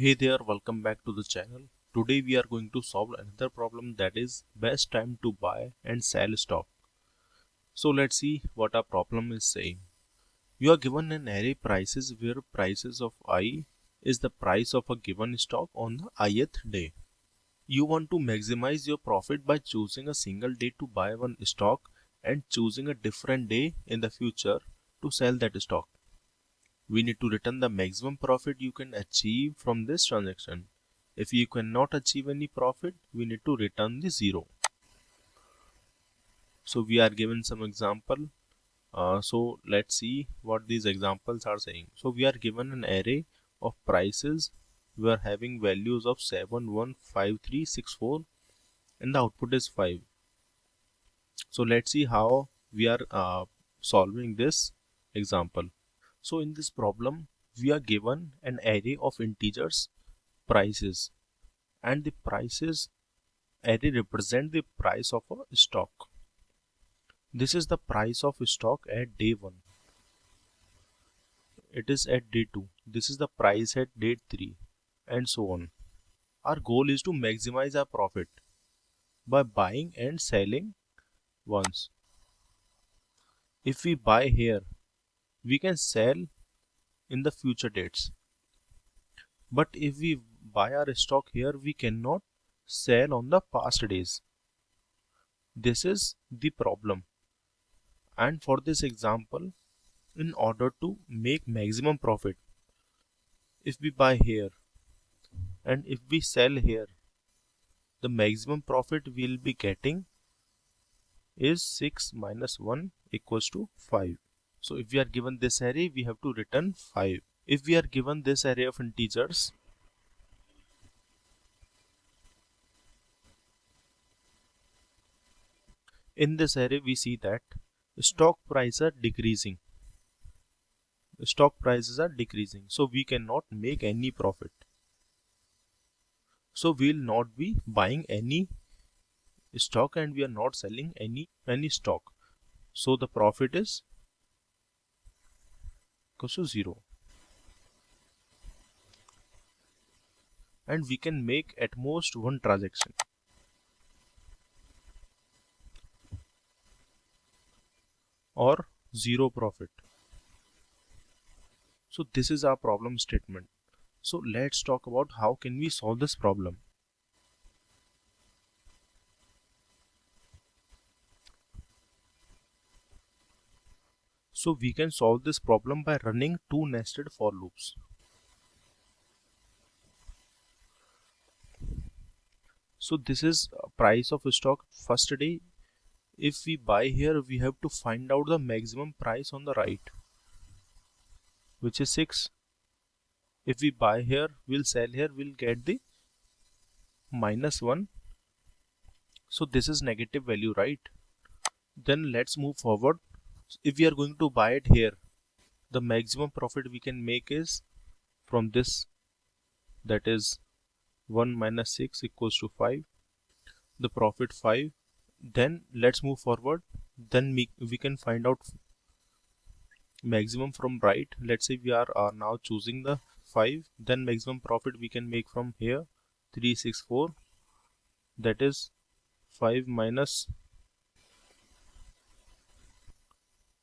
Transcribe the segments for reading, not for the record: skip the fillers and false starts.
Hey there, welcome back to the channel. Today we are going to solve another problem, that is best time to buy and sell stock. So let's see what our problem is saying. You are given an array prices where prices of I is the price of a given stock on the ith day. You want to maximize your profit by choosing a single day to buy one stock and choosing a different day in the future to sell that stock. We need to return the maximum profit you can achieve from this transaction. If you cannot achieve any profit, we need to return the zero. So we are given some example. So let's see what these examples are saying. So we are given an array of prices. We are having values of 7, 1, 5, 3, 6, 4 and the output is 5. So let's see how we are solving this example. So in this problem, we are given an array of integers prices, and the prices array represent the price of a stock. This is the price of stock at day 1. It is at day 2. This is the price at day 3 and so on. Our goal is to maximize our profit by buying and selling once. If we buy here, we can sell in the future dates. But if we buy our stock here, we cannot sell on the past days. This is the problem. And for this example, in order to make maximum profit, if we buy here and if we sell here, the maximum profit we'll be getting is 6 minus 1 equals to 5. So if we are given this array, we have to return 5. If we are given this array of integers, in this array we see that stock prices are decreasing. Stock prices are decreasing, so we cannot make any profit. So we will not be buying any stock and we are not selling any stock. So the profit is equals to 0. And we can make at most one transaction. Or 0 profit. So this is our problem statement. So let's talk about how can we solve this problem. So we can solve this problem by running two nested for loops. So this is price of stock first day. If we buy here, we have to find out the maximum price on the right, which is 6. If we buy here, we'll sell here, we'll get the minus 1. So this is negative value, right? Then let's move forward. If we are going to buy it here, the maximum profit we can make is from this, that is 1 minus 6 equals to 5. The profit 5. Then let's move forward. Then we can find out maximum from right. Let's say we are now choosing the 5. Then maximum profit we can make from here 364. That is 5 minus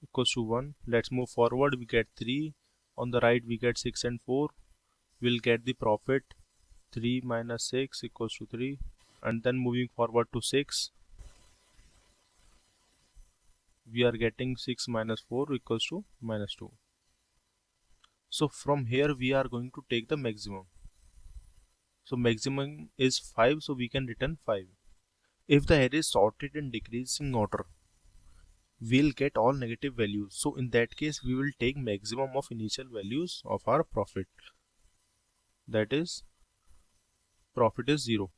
equals to 1. Let's move forward. We get 3. On the right we get 6 and 4. We'll get the profit 3 minus 6 equals to 3. And then moving forward to 6. We are getting 6 minus 4 equals to minus 2. So from here we are going to take the maximum. So maximum is 5, so we can return 5. If the array is sorted in decreasing order, we'll get all negative values. So in that case, we will take maximum of initial values of our profit. That is, profit is 0.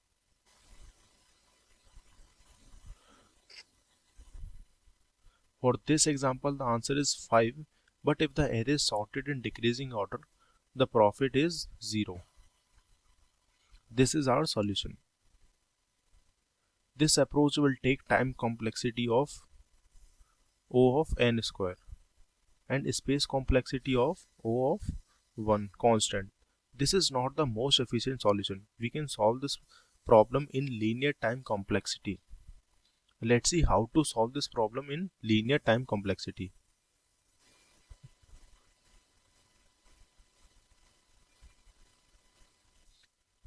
For this example, the answer is 5, but if the array is sorted in decreasing order, the profit is 0. This is our solution. This approach will take time complexity of O of n square and space complexity of O of 1 constant. This is not the most efficient solution. We can solve this problem in linear time complexity. Let's see how to solve this problem in linear time complexity.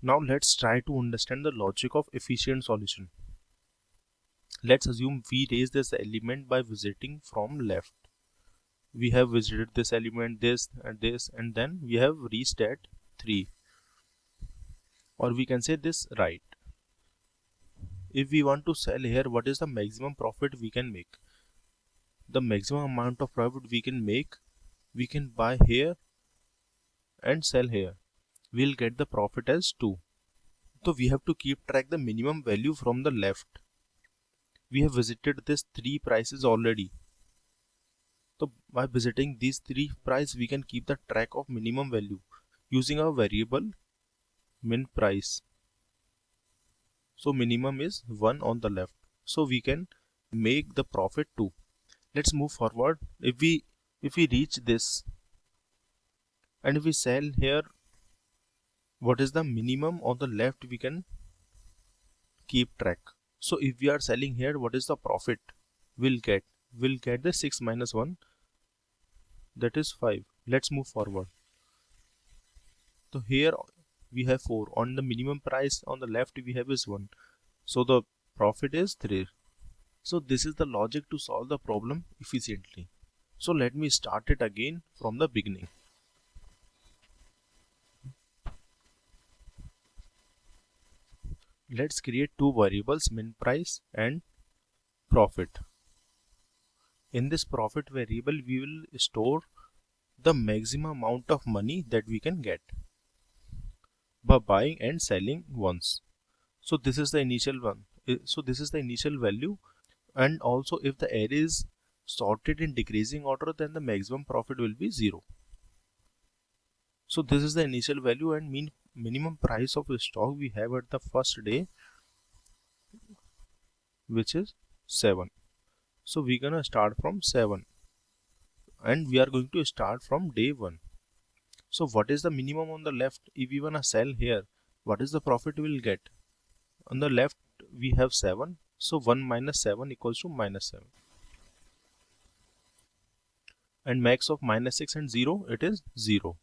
Now let's try to understand the logic of efficient solution. Let's assume we raise this element by visiting from left. We have visited this element, this, and then we have reached at 3. Or we can say this right. If we want to sell here, what is the maximum profit we can make? The maximum amount of profit we can make, we can buy here and sell here. We'll get the profit as 2. So we have to keep track the minimum value from the left. We have visited this 3 prices already. So by visiting these 3 prices, we can keep the track of minimum value using a variable min price. So minimum is 1 on the left. So we can make the profit 2. Let's move forward. If we reach this and if we sell here, what is the minimum on the left we can keep track. So if we are selling here, what is the profit we'll get? We'll get the 6 minus 1, that is 5. Let's move forward. So here we have 4. On the minimum price on the left we have is 1. So the profit is 3. So this is the logic to solve the problem efficiently. So let me start it again from the beginning. Let's create 2 variables, min price and profit. In this profit variable, we will store the maximum amount of money that we can get by buying and selling once. So this is the initial one. So this is the initial value, and also if the array is sorted in decreasing order, then the maximum profit will be 0. So this is the initial value and minimum price of stock we have at the first day, which is 7. So we're gonna start from 7 and we are going to start from day 1. So what is the minimum on the left? If we wanna sell here, what is the profit we'll get? On the left we have 7, so 1 minus 7 equals to minus 7. And max of minus 6 and 0, it is 0.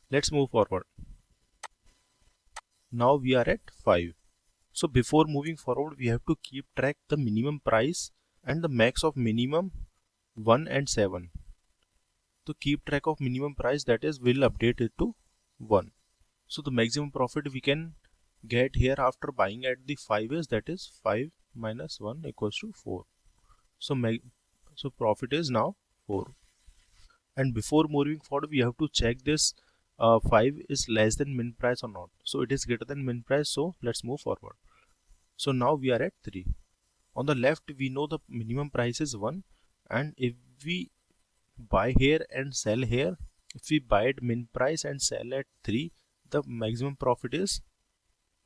Let's move forward. Now we are at 5. So before moving forward, we have to keep track the minimum price and the max of minimum 1 and 7. To keep track of minimum price, that is, we'll update it to 1. So the maximum profit we can get here after buying at the 5 is, that is 5 minus 1 equals to 4. So profit is now 4. And before moving forward, we have to check this 5 is less than min price or not. So it is greater than min price, so let's move forward. So now we are at 3. On the left we know the minimum price is 1, and if we buy here and sell here, if we buy at min price and sell at 3, the maximum profit is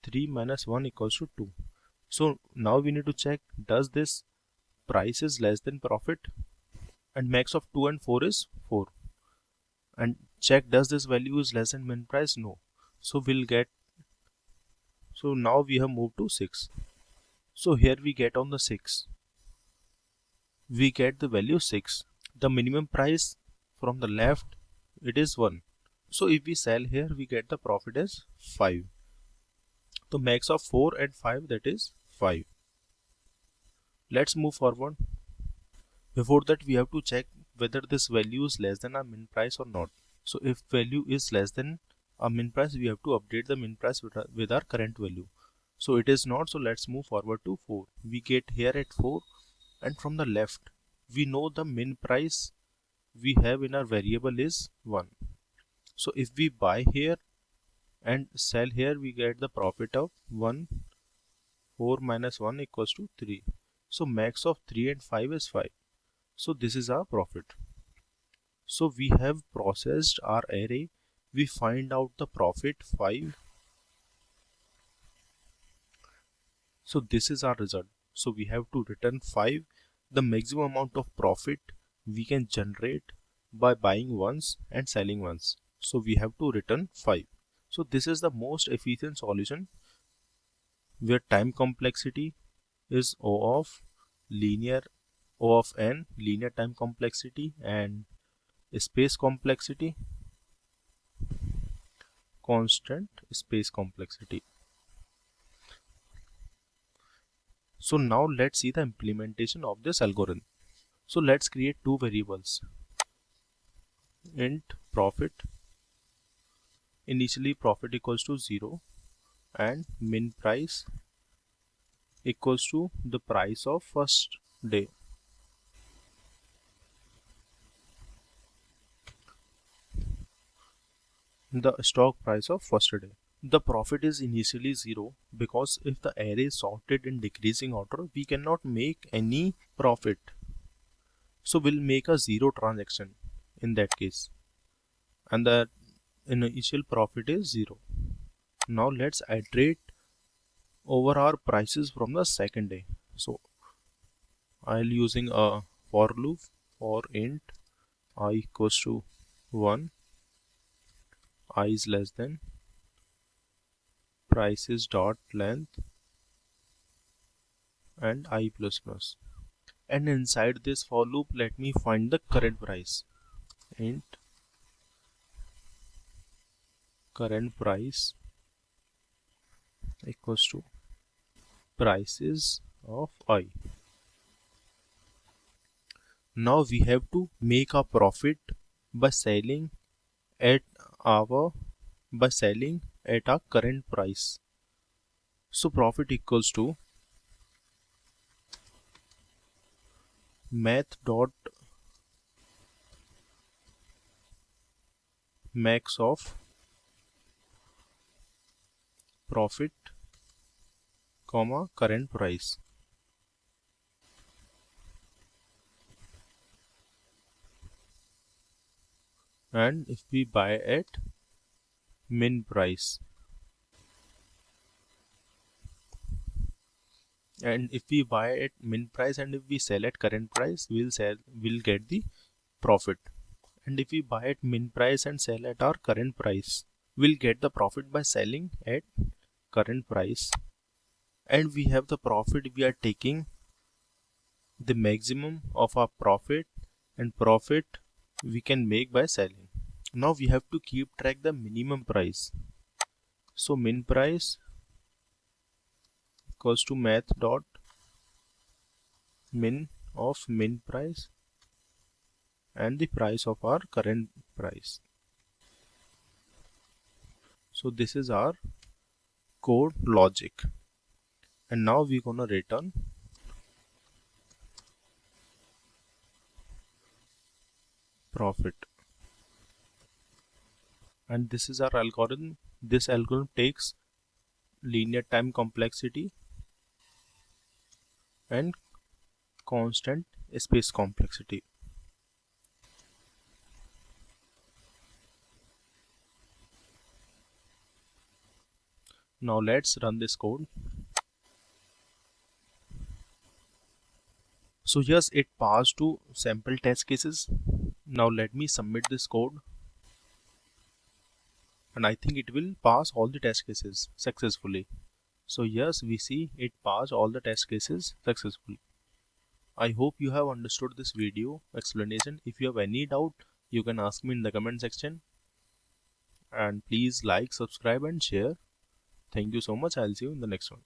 3 minus 1 equals to 2. So now we need to check, does this price is less than profit? And max of 2 and 4 is 4. And check, does this value is less than min price? No. So we'll get, so now we have moved to 6. So here we get on the 6. We get the value 6. The minimum price from the left, it is 1. So if we sell here, we get the profit as 5. The max of 4 and 5, that is 5. Let's move forward. Before that, we have to check whether this value is less than our min price or not. So if value is less than our min price, we have to update the min price with our current value. So it is not, so let's move forward to 4. We get here at 4, and from the left we know the min price we have in our variable is 1. So if we buy here and sell here, we get the profit of 1. 4 minus 1 equals to 3. So max of 3 and 5 is 5. So this is our profit. So we have processed our array. We find out the profit 5. So this is our result. So we have to return 5, the maximum amount of profit we can generate by buying once and selling once. so we have to return 5. So this is the most efficient solution where time complexity is O of n linear time complexity and space complexity constant space complexity. So now let's see the implementation of this algorithm. So let's create two variables, int profit, initially profit equals to 0 and min price equals to the price of first day. The stock price of first day. The profit is initially 0 because if the array is sorted in decreasing order, we cannot make any profit. So we'll make a 0 transaction in that case. And the initial profit is 0. Now let's iterate over our prices from the second day. So I'll using a for loop for int I equals to 1, I is less than prices dot length and I plus plus. And inside this for loop, let me find the current price. Int current price equals to prices of I. Now we have to make a profit by selling at our current price. So profit equals to math dot max of profit comma current price. And if we buy at min price, and if we buy at min price and if we sell at current price, we'll get the profit. And if we buy at min price and sell at our current price, we'll get the profit by selling at current price. And we have the profit, we are taking the maximum of our profit, and profit we can make by selling. Now we have to keep track the minimum price. So min price equals to math dot min of min price and the price of our current price. So this is our code logic. And now we're gonna return profit. And this is our algorithm. This algorithm takes linear time complexity and constant space complexity. Now let's run this code. So yes, it passed to sample test cases. Now let me submit this code. And I think it will pass all the test cases successfully. So yes, we see it passed all the test cases successfully. I hope you have understood this video explanation. If you have any doubt, you can ask me in the comment section. And please like, subscribe and share. Thank you so much. I'll see you in the next one.